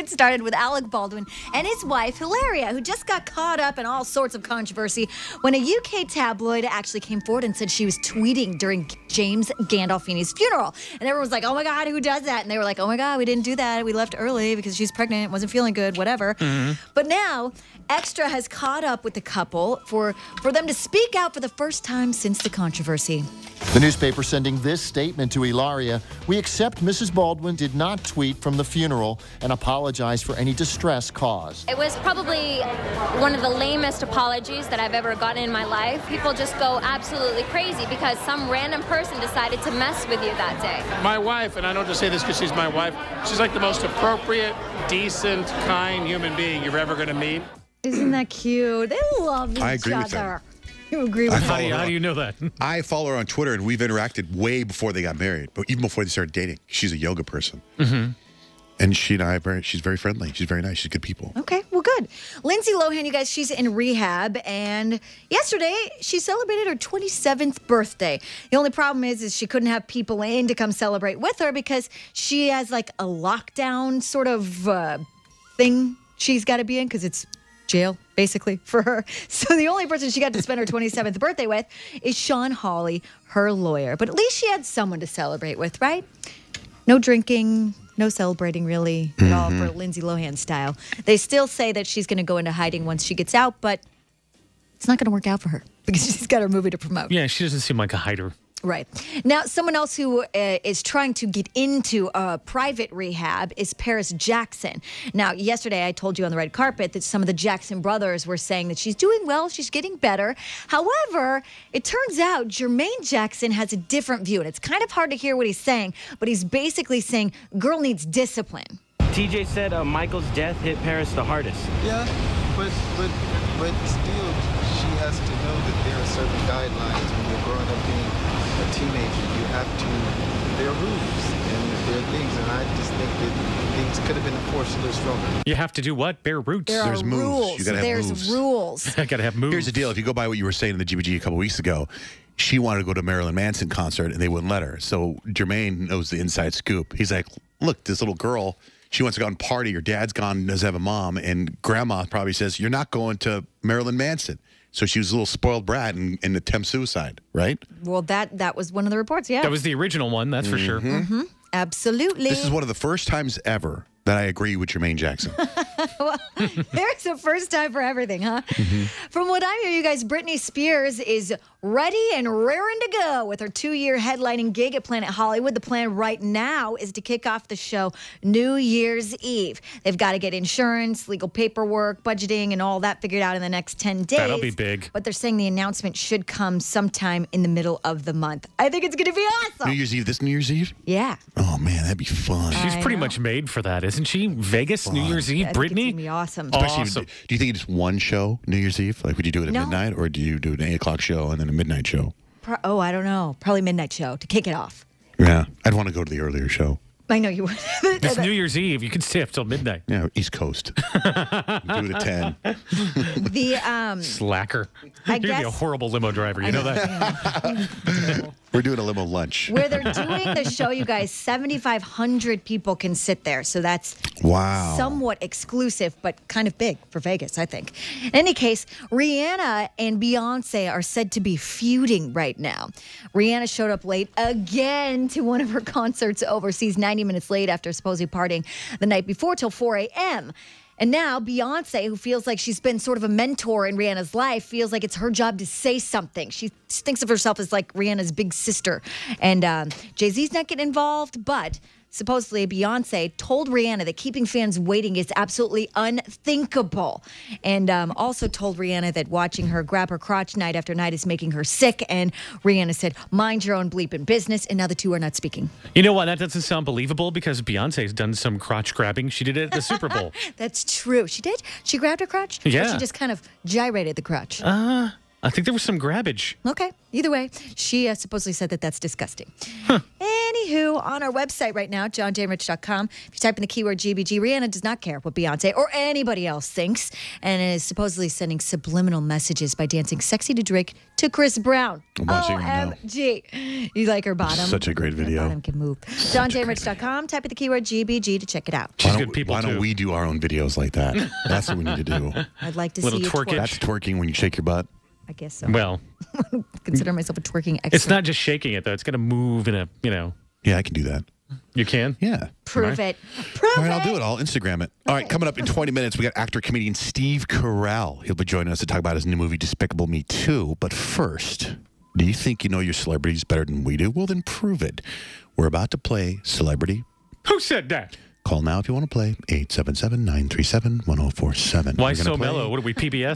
It started with Alec Baldwin and his wife, Hilaria, who just got caught up in all sorts of controversy when a UK tabloid actually came forward and said she was tweeting during James Gandolfini's funeral. And everyone was like, oh my God, who does that? And they were like, oh my God, we didn't do that. We left early because she's pregnant, wasn't feeling good, whatever. Mm-hmm. But now, Extra has caught up with the couple for them to speak out for the first time since the controversy. The newspaper sending this statement to Hilaria: we accept Mrs. Baldwin did not tweet from the funeral and apologize for any distress caused. It was probably one of the lamest apologies that I've ever gotten in my life. People just go absolutely crazy because some random person decided to mess with you that day. My wife, and I don't just say this because she's my wife, she's like the most appropriate, decent, kind human being you're ever going to meet. Isn't that cute? They love each other. I agree with them. You agree with How do you know that? I follow her on Twitter, and we've interacted way before they got married, but even before they started dating. She's a yoga person. Mm-hmm. And she and I, she's very friendly. She's very nice. She's good people. Okay, well, good. Lindsay Lohan, you guys, she's in rehab, and yesterday she celebrated her 27th birthday. The only problem is she couldn't have people in to come celebrate with her because she has like a lockdown sort of thing she's got to be in because it's jail, basically, for her. So the only person she got to spend her 27th birthday with is Sean Hawley, her lawyer. But at least she had someone to celebrate with, right? No drinking, no celebrating really at all for Lindsay Lohan style. They still say that she's going to go into hiding once she gets out, but it's not going to work out for her because she's got her movie to promote. Yeah, she doesn't seem like a hider. Right. Now, someone else who is trying to get into private rehab is Paris Jackson. Now, yesterday I told you on the red carpet that some of the Jackson brothers were saying that she's doing well, she's getting better. However, it turns out Jermaine Jackson has a different view, and it's kind of hard to hear what he's saying, but he's basically saying girl needs discipline. TJ said Michael's death hit Paris the hardest. Yeah, but still, she has to know that there are certain guidelines when you're growing up being a teenager. You have to, there are rules and there are things, and I just think that things could have been enforced a little stronger. You have to do what? Bear roots. There's moves. Rules. You gotta have moves. There's rules. I gotta have moves. Here's the deal. If you go by what you were saying in the Gbg a couple weeks ago, she wanted to go to a Marilyn Manson concert, and they wouldn't let her. So Jermaine knows the inside scoop. He's like, look, this little girl, she wants to go and party. Her dad's gone, doesn't have a mom, and grandma probably says, you're not going to Marilyn Manson. So she was a little spoiled brat and attempts suicide, right? Well, that was one of the reports, yeah. That was the original one, that's for sure. Mm-hmm. Absolutely. This is one of the first times ever that I agree with Jermaine Jackson. Well, there's a first time for everything, huh? Mm-hmm. From what I hear, you guys, Britney Spears is ready and raring to go with her 2-year headlining gig at Planet Hollywood. The plan right now is to kick off the show New Year's Eve. They've got to get insurance, legal paperwork, budgeting, and all that figured out in the next 10 days. That'll be big. But they're saying the announcement should come sometime in the middle of the month. I think it's going to be awesome. New Year's Eve, this New Year's Eve? Yeah. Oh, man, that'd be fun. She's pretty much made for that, isn't she? Vegas, New Year's Eve, I think it's Britney? going to be awesome. Especially, do you think it's one show, New Year's Eve? Like, would you do it at midnight, or do you do an 8 o'clock show and then a midnight show? I don't know. Probably midnight show to kick it off. Yeah, I'd want to go to the earlier show. I know you would. It's New Year's Eve. You can stay up till midnight. Yeah, East Coast. Do it at 10. The Slacker. I You're going to be a guess- horrible limo driver. You know that? We're doing a limo lunch. Where they're doing the show, you guys, 7,500 people can sit there. So that's somewhat exclusive, but kind of big for Vegas, I think. In any case, Rihanna and Beyonce are said to be feuding right now. Rihanna showed up late again to one of her concerts overseas, 90 minutes late after supposedly partying the night before till 4 a.m. And now Beyonce, who feels like she's been sort of a mentor in Rihanna's life, feels like it's her job to say something. She thinks of herself as like Rihanna's big sister. And Jay-Z's not getting involved, but supposedly Beyonce told Rihanna that keeping fans waiting is absolutely unthinkable. And also told Rihanna that watching her grab her crotch night after night is making her sick. And Rihanna said, mind your own bleeping business. And now the two are not speaking. You know what? That doesn't sound believable because Beyonce's done some crotch grabbing. She did it at the Super Bowl. That's true. She did? She grabbed her crotch? Yeah. Or she just kind of gyrated the crotch? I think there was some grabbage. Okay. Either way, she supposedly said that that's disgusting. Huh. Anywho, on our website right now, johnjayandrich.com, if you type in the keyword GBG, Rihanna does not care what Beyonce or anybody else thinks and is supposedly sending subliminal messages by dancing sexy to Drake to Chris Brown. I'm watching it now. OMG. You like her bottom? Such a great video. Her bottom can move. johnjayandrich.com, type in the keyword GBG to check it out. She's good people, why don't we do our own videos like that? That's what we need to do. I'd like to Little see you twerkage. twerk. That's twerking when you shake your butt. I guess so. Well, Consider myself a twerking expert. it's not just shaking it, though. It's got to move in a, Yeah, I can do that. You can? Yeah. Prove it. Prove All right, it. I'll do it. I'll Instagram it. All right, coming up in 20 minutes, we got actor-comedian Steve Carell. He'll be joining us to talk about his new movie, Despicable Me 2. But first, do you think you know your celebrities better than we do? Well, then prove it. We're about to play Celebrity. Who said that? Call now if you want to play. 877-937-1047. Why so mellow? What are we, PBS?